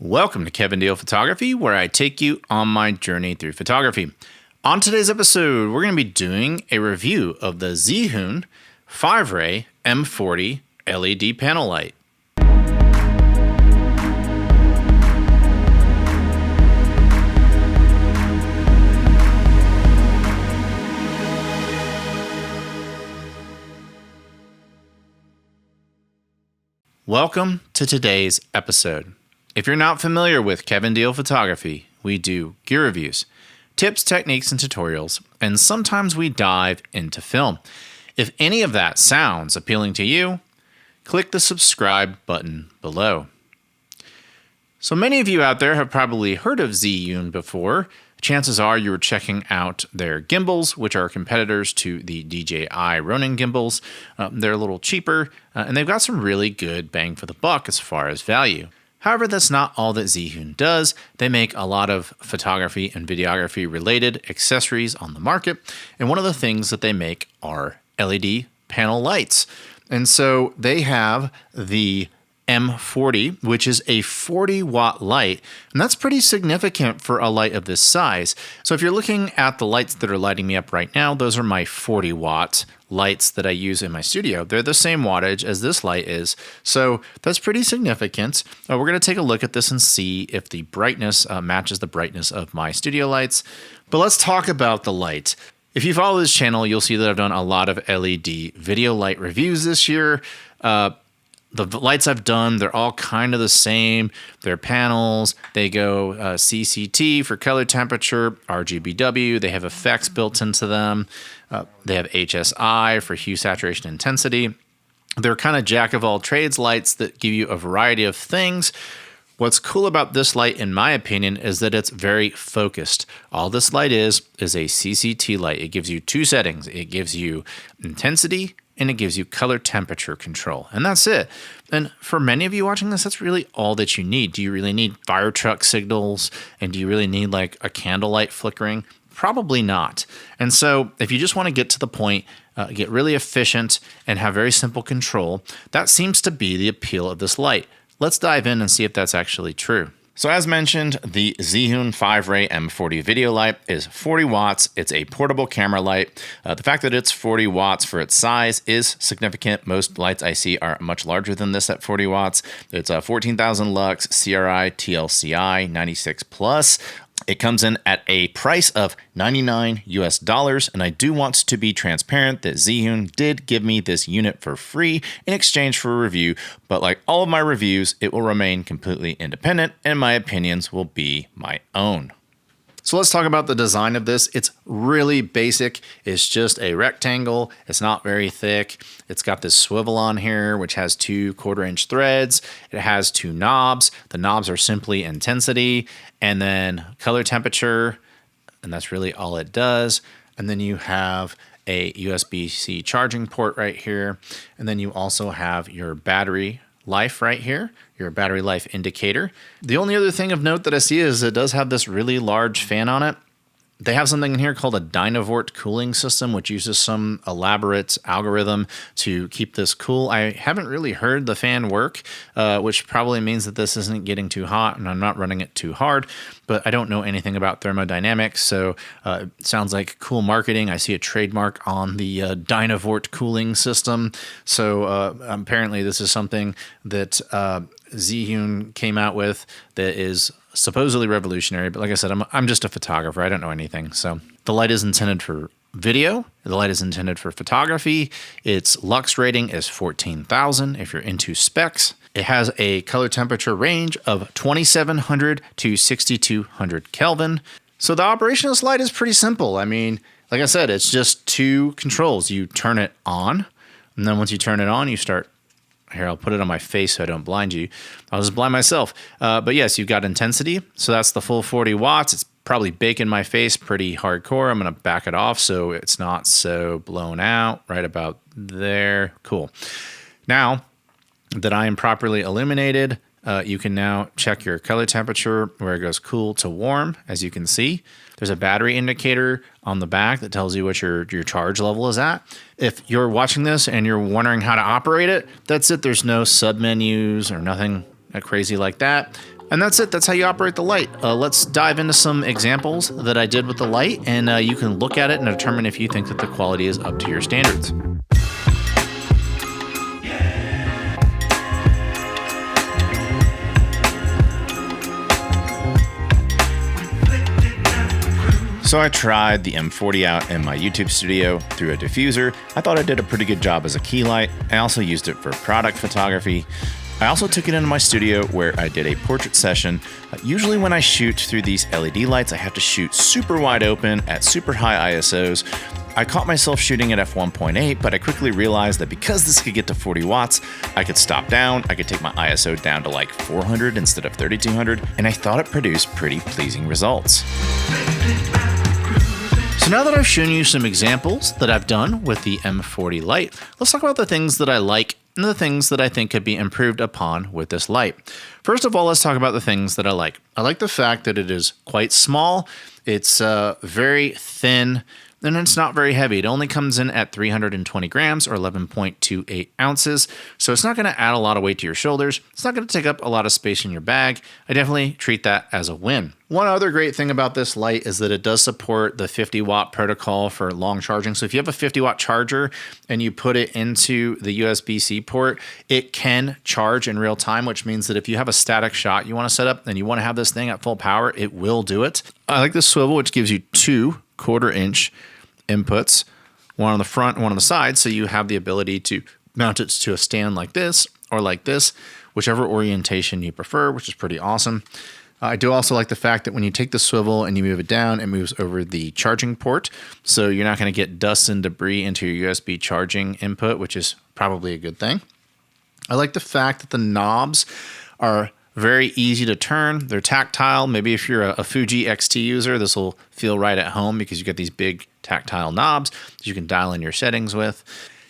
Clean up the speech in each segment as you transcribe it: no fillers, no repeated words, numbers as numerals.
Welcome to Kevin Deal Photography, where I take you on my journey through photography. On today's episode, we're going to be doing a review of the Zhiyun Fiveray M40 LED panel light. Welcome to today's episode. If you're not familiar with Kevin Deal Photography, we do gear reviews, tips, techniques, and tutorials, and sometimes we dive into film. If any of that sounds appealing to you, click the subscribe button below. So many of you out there have probably heard of Zhiyun before. Chances are you were checking out their gimbals, which are competitors to the DJI Ronin gimbals. They're a little cheaper, and they've got some really good bang for the buck as far as value. However, that's not all that Zhiyun does. They make a lot of photography and videography related accessories on the market, and one of the things that they make are LED panel lights. And so they have the M40, which is a 40-watt light, and that's pretty significant for a light of this size. So if you're looking at the lights that are lighting me up right now, those are my 40-watt lights that I use in my studio. They're the same wattage as this light is, so that's pretty significant. We're going to take a look at this and see if the brightness matches the brightness of my studio lights. But let's talk about the light. If you follow this channel, you'll see that I've done a lot of LED video light reviews this year. The lights I've done, they're all kind of the same. They're panels. They go CCT for color temperature, RGBW. They have effects built into them. They have HSI for hue, saturation, intensity. They're kind of jack of all trades lights that give you a variety of things. What's cool about this light, in my opinion, is that it's very focused. All this light is a CCT light. It gives you two settings. It gives you intensity and it gives you color temperature control. And that's it. And for many of you watching this, that's really all that you need. Do you really need fire truck signals? And do you really need like a candlelight flickering? Probably not. And so if you just want to get to the point, get really efficient and have very simple control, that seems to be the appeal of this light. Let's dive in and see if that's actually true. So as mentioned, the Zhiyun Fiveray M40 video light is 40 watts. It's a portable camera light. The fact that it's 40 watts for its size is significant. Most lights I see are much larger than this at 40 watts. It's a 14,000 lux CRI TLCI 96 plus. It comes in at a price of $99 US, and I do want to be transparent that Zhiyun did give me this unit for free in exchange for a review, but like all of my reviews, it will remain completely independent, and my opinions will be my own. So let's talk about the design of this. It's really basic. It's just a rectangle. It's not very thick. It's got this swivel on here, which has two 1/4-inch threads. It has two knobs. The knobs are simply intensity and then color temperature, and that's really all it does. And then you have a USB-C charging port right here. And then you also have your battery life right here, your battery life indicator. The only other thing of note that I see is it does have this really large fan on it. They have something in here called a Dynavort cooling system, which uses some elaborate algorithm to keep this cool. I haven't really heard the fan work, which probably means that this isn't getting too hot and I'm not running it too hard, but I don't know anything about thermodynamics, so it sounds like cool marketing. I see a trademark on the Dynavort cooling system, so apparently this is something that Zhiyun came out with that is supposedly revolutionary, but like I said, I'm just a photographer. I don't know anything. So the light is intended for video. The light is intended for photography. Its lux rating is 14,000 if you're into specs. It has a color temperature range of 2700 to 6200 Kelvin. So the operation of this light is pretty simple. I mean, like I said, it's just two controls. You turn it on, and then once you turn it on, you start. Here, I'll put it on my face so I don't blind you. I'll just blind myself. But yes, you've got intensity. So that's the full 40 watts. It's probably baking my face pretty hardcore. I'm going to back it off so it's not so blown out right about there. Cool. Now that I am properly illuminated, you can now check your color temperature where it goes cool to warm, as you can see. There's a battery indicator on the back that tells you what your charge level is at. If you're watching this and you're wondering how to operate it, that's it. There's no submenus or nothing crazy like that. And that's it. That's how you operate the light. Let's dive into some examples that I did with the light, and you can look at it and determine if you think that the quality is up to your standards. So I tried the M40 out in my YouTube studio through a diffuser. I thought I did a pretty good job as a key light. I also used it for product photography. I also took it into my studio where I did a portrait session. Usually when I shoot through these LED lights, I have to shoot super wide open at super high ISOs. I caught myself shooting at f1.8, but I quickly realized that because this could get to 40 watts, I could stop down, I could take my ISO down to like 400 instead of 3200, and I thought it produced pretty pleasing results. So now that I've shown you some examples that I've done with the M40 light, let's talk about the things that I like and the things that I think could be improved upon with this light. First of all, let's talk about the things that I like. I like the fact that it is quite small, it's very thin, and it's not very heavy. It only comes in at 320 grams or 11.28 ounces. So it's not going to add a lot of weight to your shoulders. It's not going to take up a lot of space in your bag. I definitely treat that as a win. One other great thing about this light is that it does support the 50 watt protocol for long charging. So if you have a 50 watt charger and you put it into the USB-C port, it can charge in real time, which means that if you have a static shot you want to set up and you want to have this thing at full power, it will do it. I like the swivel, which gives you 2 1/4-inch inputs, one on the front and one on the side, so you have the ability to mount it to a stand like this or like this, whichever orientation you prefer, which is pretty awesome. I do also like the fact that when you take the swivel and you move it down, it moves over the charging port, so you're not going to get dust and debris into your USB charging input, which is probably a good thing. I like the fact that the knobs are very easy to turn. They're tactile. Maybe if you're a Fuji XT user, this will feel right at home because you get these big tactile knobs that you can dial in your settings with.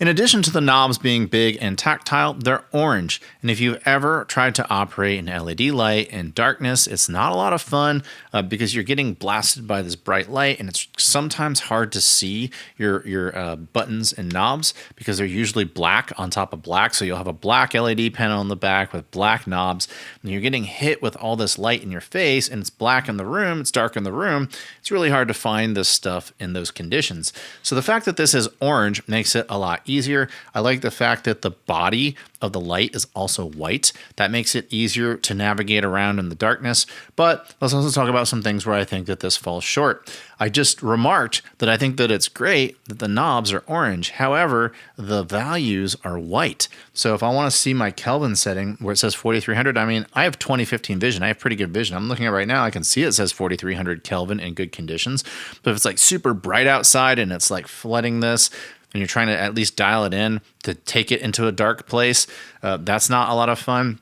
In addition to the knobs being big and tactile, they're orange. And if you've ever tried to operate an LED light in darkness, it's not a lot of fun because you're getting blasted by this bright light, and it's sometimes hard to see your buttons and knobs because they're usually black on top of black. So you'll have a black LED panel in the back with black knobs, and you're getting hit with all this light in your face, and it's black in the room, it's dark in the room. It's really hard to find this stuff in those conditions. So the fact that this is orange makes it a lot easier. I like the fact that the body of the light is also white. That makes it easier to navigate around in the darkness. But let's also talk about some things where I think that this falls short. I just remarked that I think that it's great that the knobs are orange. However, the values are white. So if I want to see my Kelvin setting where it says 4300, I mean, I have 20/15 vision. I have pretty good vision. I'm looking at it right now. I can see it says 4300 Kelvin in good conditions. But if it's like super bright outside and it's like flooding this, and you're trying to at least dial it in to take it into a dark place, that's not a lot of fun.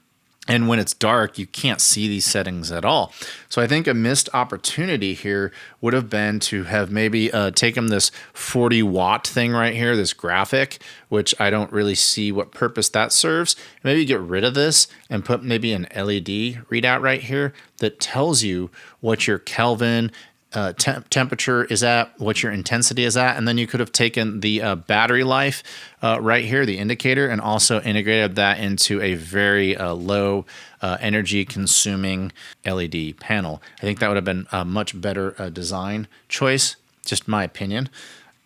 And when it's dark, you can't see these settings at all. So I think a missed opportunity here would have been to have maybe taken this 40 watt thing right here, this graphic, which I don't really see what purpose that serves. Maybe get rid of this and put maybe an LED readout right here that tells you what your Kelvin temperature is at, what your intensity is at, and then you could have taken the battery life right here, the indicator, and also integrated that into a very low energy consuming LED panel. I think that would have been a much better design choice, just my opinion.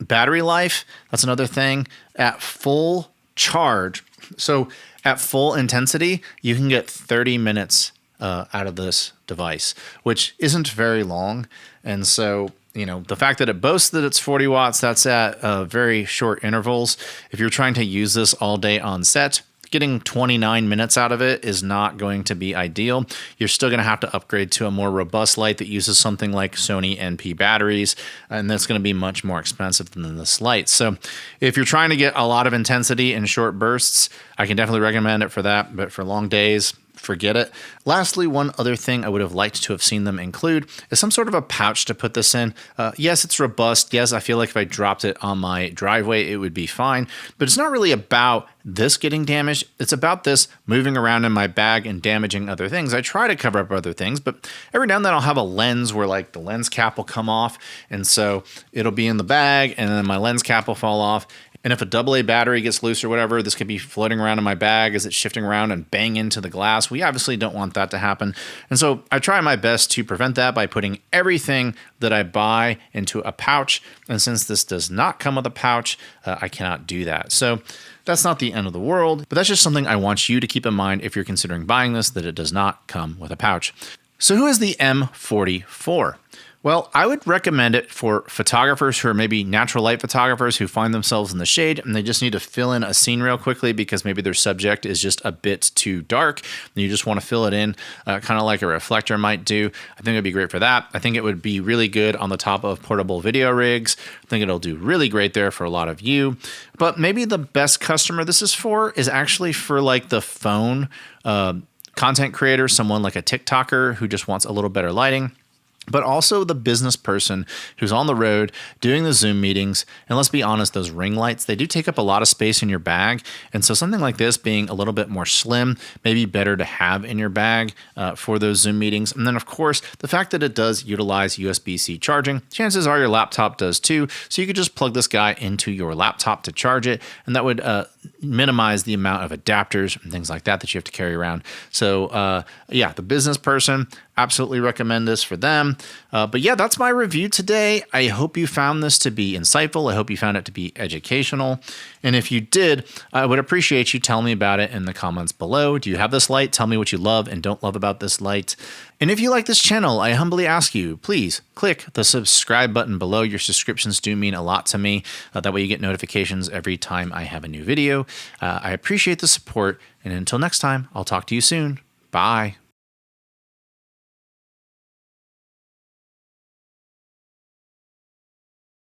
Battery life, that's another thing. At full charge, so at full intensity, you can get 30 minutes out of this device, which isn't very long. And so, you know, the fact that it boasts that it's 40 watts, that's at very short intervals. If you're trying to use this all day on set, getting 29 minutes out of it is not going to be ideal. You're still going to have to upgrade to a more robust light that uses something like Sony NP batteries, and that's going to be much more expensive than this light. So if you're trying to get a lot of intensity in short bursts, I can definitely recommend it for that, but for long days, forget it. Lastly, one other thing I would have liked to have seen them include is some sort of a pouch to put this in. Yes, it's robust. Yes, I feel like if I dropped it on my driveway, it would be fine. But it's not really about this getting damaged. It's about this moving around in my bag and damaging other things. I try to cover up other things, but every now and then I'll have a lens where like the lens cap will come off. And so it'll be in the bag and then my lens cap will fall off. And if a AA battery gets loose or whatever, this could be floating around in my bag as it's shifting around and bang into the glass. We obviously don't want that to happen. And so I try my best to prevent that by putting everything that I buy into a pouch. And since this does not come with a pouch, I cannot do that. So that's not the end of the world, but that's just something I want you to keep in mind if you're considering buying this, that it does not come with a pouch. So who is the M40 for? Well, I would recommend it for photographers who are maybe natural light photographers who find themselves in the shade and they just need to fill in a scene real quickly because maybe their subject is just a bit too dark and you just want to fill it in kind of like a reflector might do. I think it'd be great for that. I think it would be really good on the top of portable video rigs. I think it'll do really great there for a lot of you. But maybe the best customer this is for is actually for like the phone content creator, someone like a TikToker who just wants a little better lighting, but also the business person who's on the road doing the Zoom meetings. And let's be honest, those ring lights, they do take up a lot of space in your bag. And so something like this being a little bit more slim, maybe better to have in your bag for those Zoom meetings. And then of course, the fact that it does utilize USB-C charging, chances are your laptop does too. So you could just plug this guy into your laptop to charge it. And that would minimize the amount of adapters and things like that that you have to carry around. So yeah, the business person, absolutely recommend this for them. But yeah, that's my review today. I hope you found this to be insightful. I hope you found it to be educational. And if you did, I would appreciate you telling me about it in the comments below. Do you have this light? Tell me what you love and don't love about this light. And if you like this channel, I humbly ask you, please click the subscribe button below. Your subscriptions do mean a lot to me. That way you get notifications every time I have a new video. I appreciate the support. And until next time, I'll talk to you soon. Bye.